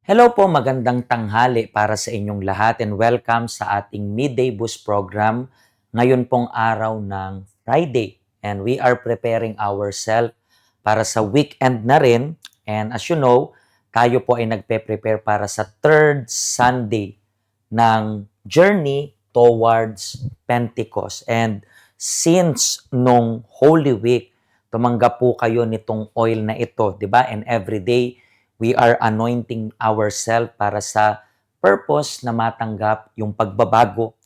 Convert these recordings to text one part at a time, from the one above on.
Hello po, magandang tanghali para sa inyong lahat and welcome sa ating Midday Boost program. Ngayon pong araw ng Friday and we are preparing ourselves para sa weekend na rin. And as you know, tayo po ay nagpe-prepare para sa third Sunday ng journey towards Pentecost. And since nung Holy Week, tumanggap po kayo nitong oil na ito, di ba? And every day, we are anointing ourselves para sa purpose na matanggap yung pagbabago,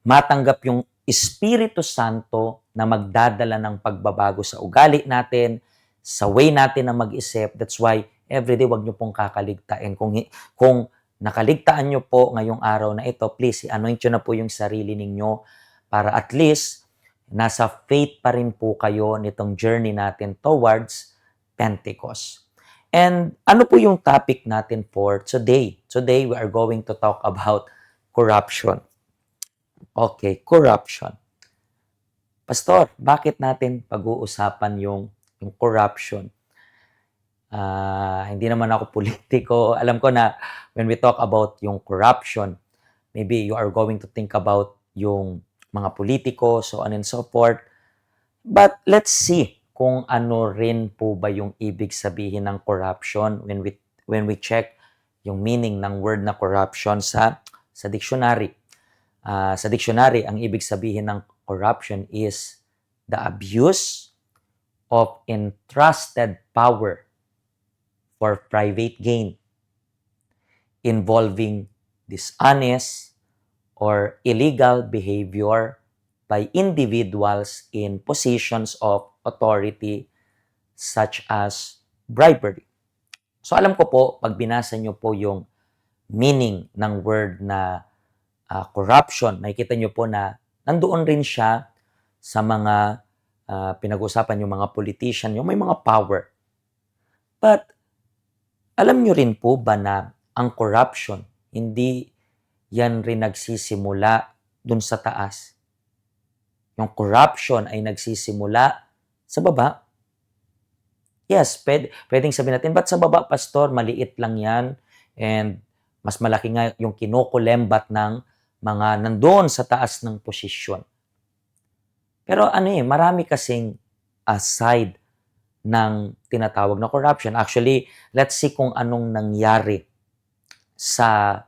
matanggap yung Espiritu Santo na magdadala ng pagbabago sa ugali natin, sa way natin na mag-isip. That's why everyday wag niyo pong kakaligtaan. Kung nakaligtaan niyo po ngayong araw na ito, please i-anoint niyo na po yung sarili ninyo para at least nasa faith pa rin po kayo nitong journey natin towards Pentecost. And ano po yung topic natin for today? Today, we are going to talk about corruption. Okay, corruption. Pastor, bakit natin pag-uusapan yung corruption? Hindi naman ako politiko. Alam ko na when we talk about yung corruption, maybe you are going to think about yung mga politiko, so on and so forth. But let's see kung ano rin po ba yung ibig sabihin ng corruption when we check yung meaning ng word na corruption sa dictionary. Sa dictionary, ang ibig sabihin ng corruption is the abuse of entrusted power for private gain involving dishonest or illegal behavior by individuals in positions of authority such as bribery. So alam ko po, pag binasa nyo po yung meaning ng word na corruption, makikita nyo po na nandoon rin siya sa mga pinag-usapan yung mga politician, yung may mga power. But alam nyo rin po ba na ang corruption, hindi yan rin nagsisimula dun sa taas. Yung corruption ay nagsisimula sa baba. Yes, pwedeng sabihin natin, ba't sa baba, pastor? Maliit lang yan. And mas malaki nga yung kinukulembat ng mga nandoon sa taas ng posisyon. Pero marami kasing side ng tinatawag na corruption. Actually, let's see kung anong nangyari sa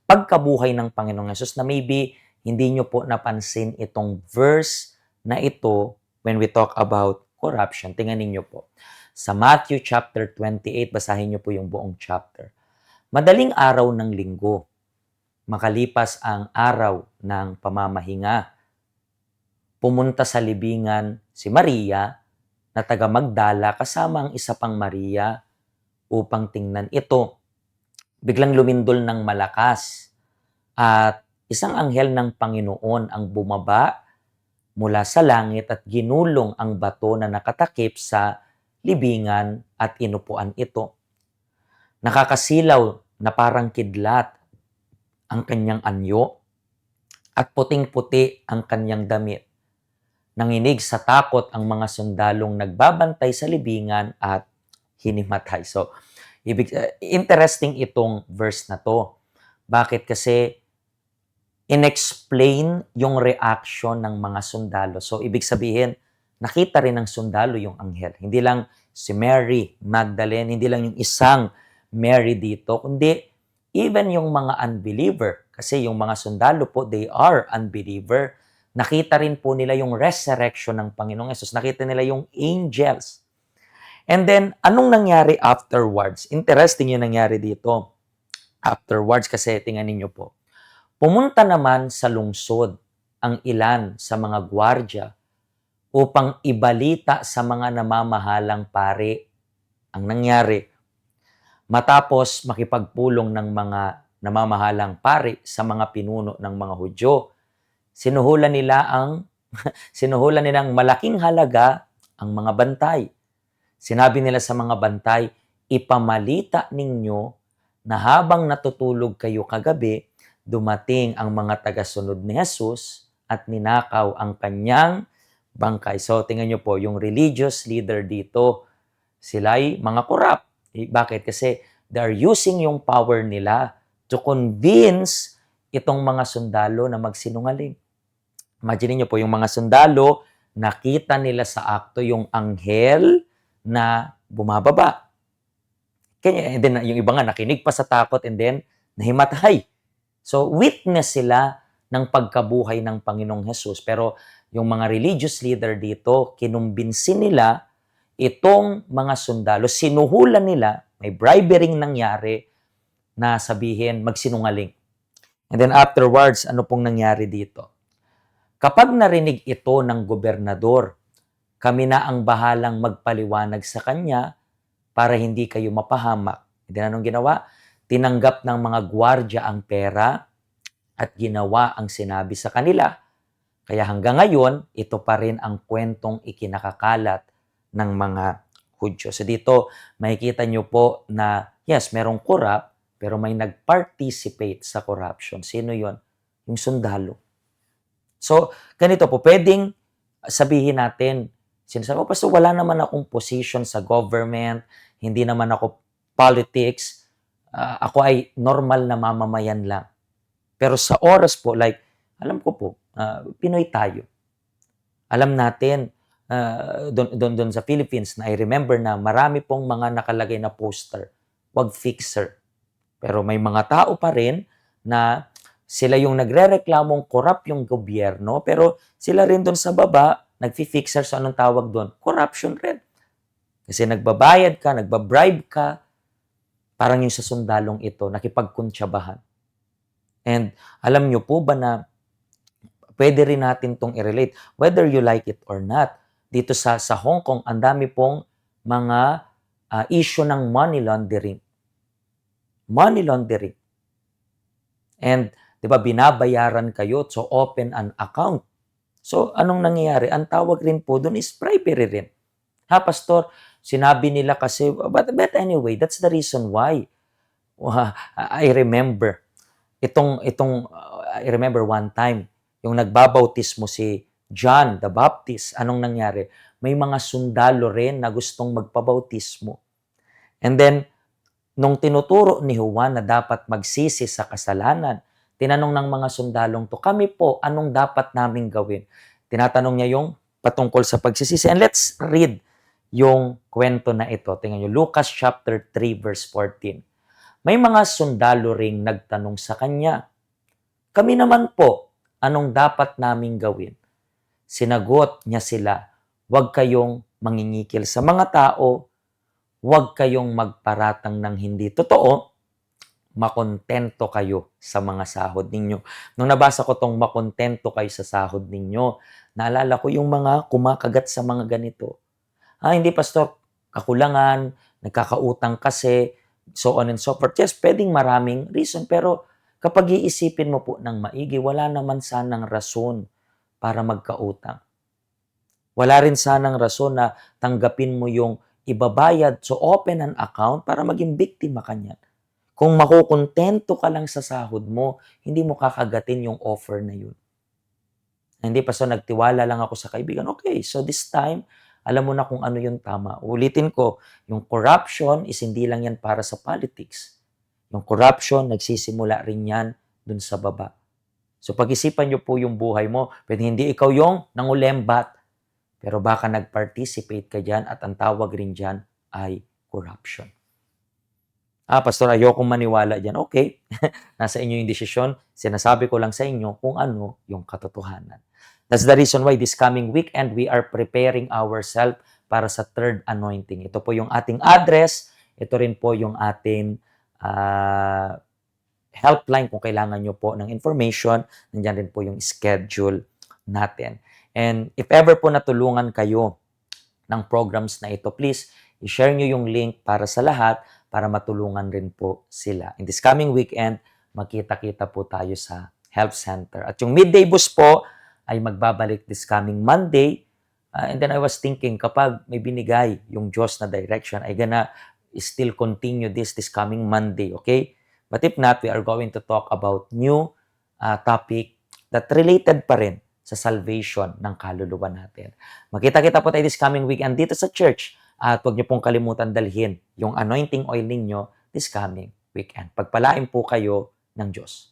pagkabuhay ng Panginoong Yesus na maybe hindi nyo po napansin itong verse na ito when we talk about corruption. Tingnan niyo po. Sa Matthew chapter 28, basahin niyo po yung buong chapter. Madaling araw ng linggo, makalipas ang araw ng pamamahinga, pumunta sa libingan si Maria na taga Magdala kasama ang isa pang Maria upang tingnan ito. Biglang lumindol ng malakas at isang anghel ng Panginoon ang bumaba mula sa langit at ginulong ang bato na nakatakip sa libingan at inupuan ito. Nakakasilaw na parang kidlat ang kanyang anyo at puting-puti ang kanyang damit. Nanginig sa takot ang mga sundalong nagbabantay sa libingan at hinimatay. So, interesting itong verse na to. Bakit? Kasi inexplain yung reaction ng mga sundalo. So, ibig sabihin, nakita rin ng sundalo yung anghel. Hindi lang si Mary Magdalene, hindi lang yung isang Mary dito, kundi even yung mga unbeliever. Kasi yung mga sundalo po, they are unbeliever. Nakita rin po nila yung resurrection ng Panginoong Yesus. Nakita nila yung angels. And then, anong nangyari afterwards? Interesting yung nangyari dito. Afterwards, kasi tingnan ninyo po. Pumunta naman sa lungsod ang ilan sa mga gwardya upang ibalita sa mga namamahalang pari ang nangyari. Matapos makipagpulong ng mga namamahalang pari sa mga pinuno ng mga Hudyo, sinuhulan nilang malaking halaga ang mga bantay. Sinabi nila sa mga bantay, ipamalita ninyo na habang natutulog kayo kagabi, dumating ang mga tagasunod ni Jesus at ninakaw ang kanyang bangkay. So, tingnan nyo po, yung religious leader dito, sila ay mga korap. Bakit? Kasi They are using yung power nila to convince itong mga sundalo na magsinungaling. Imagine niyo po, yung mga sundalo, nakita nila sa akto yung anghel na bumababa. Kaya, and then yung iba nga nakinig pa sa takot and then nahimatay. So, witness sila ng pagkabuhay ng Panginoong Hesus. Pero yung mga religious leader dito, kinumbinsin nila itong mga sundalo, sinuhulan nila, may bribering nangyari na sabihin magsinungaling. And then afterwards, ano pong nangyari dito? Kapag narinig ito ng gobernador, kami na ang bahalang magpaliwanag sa kanya para hindi kayo mapahamak. And then anong ginawa? Tinanggap ng mga gwardya ang pera at ginawa ang sinabi sa kanila. Kaya hanggang ngayon, ito pa rin ang kwentong ikinakakalat ng mga Hudyo. So dito, makikita nyo po na yes, merong corrupt, pero may nag-participate sa corruption. Sino yon? Yung sundalo. So, ganito po, pwedeng sabihin natin, sinasabi ko, Pastor, wala naman akong position sa government, hindi naman ako politics, ako ay normal na mamamayan lang. Pero sa oras po, like, alam ko po, Pinoy tayo. Alam natin, doon sa Philippines, na I remember na marami pong mga nakalagay na poster, wag fixer. Pero may mga tao pa rin na sila yung nagre-reklamong corrupt yung gobyerno, pero sila rin doon sa baba, nagfi-fixer sa anong tawag doon? Corruption rin. Kasi nagbabayad ka, nagbabribe ka, parang yung sa sundalong ito, nakipagkuntsabahan. And alam nyo po ba na pwede rin natin itong i-relate, whether you like it or not. Dito sa Hong Kong, ang dami pong mga issue ng money laundering. Money laundering. And, di ba, binabayaran kayo to open an account. So, anong nangyayari? Ang tawag rin po doon is bribery rin. Ha, Pastor? Sinabi nila kasi, but anyway, that's the reason why. I remember, I remember one time, yung nagbabautismo si John the Baptist, anong nangyari? May mga sundalo rin na gustong magpabautismo. And then, nung tinuturo ni Juan na dapat magsisi sa kasalanan, tinanong ng mga sundalong to, kami po, anong dapat naming gawin? Tinatanong niya yung patungkol sa pagsisisi. And let's read yung kwento na ito. Tingnan niyo, Lucas chapter 3 verse 14. May mga sundalo ring nagtanong sa kanya, kami naman po, anong dapat naming gawin? Sinagot niya sila, huwag kayong mangingikil sa mga tao, huwag kayong magparatang ng hindi totoo, makontento kayo sa mga sahod ninyo. Nung nabasa ko tong makontento kayo sa sahod ninyo, naalala ko yung mga kumakagat sa mga ganito. Hindi Pastor, kakulangan, nagkakautang kasi, so on and so forth. Yes, pwedeng maraming reason, pero kapag iisipin mo po ng maigi, wala naman sanang rason para magkautang. Wala rin sanang rason na tanggapin mo yung ibabayad, so open an account para maging biktima ka niyan. Kung makukontento ka lang sa sahod mo, hindi mo kakagatin yung offer na yun. Hindi pa so nagtiwala lang ako sa kaibigan. Okay, so this time, alam mo na kung ano yung tama. Ulitin ko, yung corruption is hindi lang yan para sa politics. Yung corruption, nagsisimula rin yan dun sa baba. So pag-isipan nyo po yung buhay mo, pwede hindi ikaw yung nangulembat, pero baka nag-participate ka dyan at ang tawag rin dyan ay corruption. Pastor, ayokong maniwala dyan. Okay, nasa inyo yung desisyon. Sinasabi ko lang sa inyo kung ano yung katotohanan. That's the reason why this coming weekend, we are preparing ourselves para sa third anointing. Ito po yung ating address. Ito rin po yung ating helpline kung kailangan nyo po ng information. Nandiyan rin po yung schedule natin. And if ever po natulungan kayo ng programs na ito, please, i-share nyo yung link para sa lahat para matulungan rin po sila. In this coming weekend, magkita-kita po tayo sa Health Center. At yung midday bus po ay magbabalik this coming Monday. And then I was thinking, kapag may binigay yung Diyos na direction, ay gonna still continue this coming Monday, okay? But if not, we are going to talk about new topic that related pa rin sa salvation ng kaluluwa natin. Magkita-kita po tayo this coming weekend dito sa church. At huwag niyo pong kalimutan dalhin yung anointing oil ninyo this coming weekend. Pagpalain po kayo ng Diyos.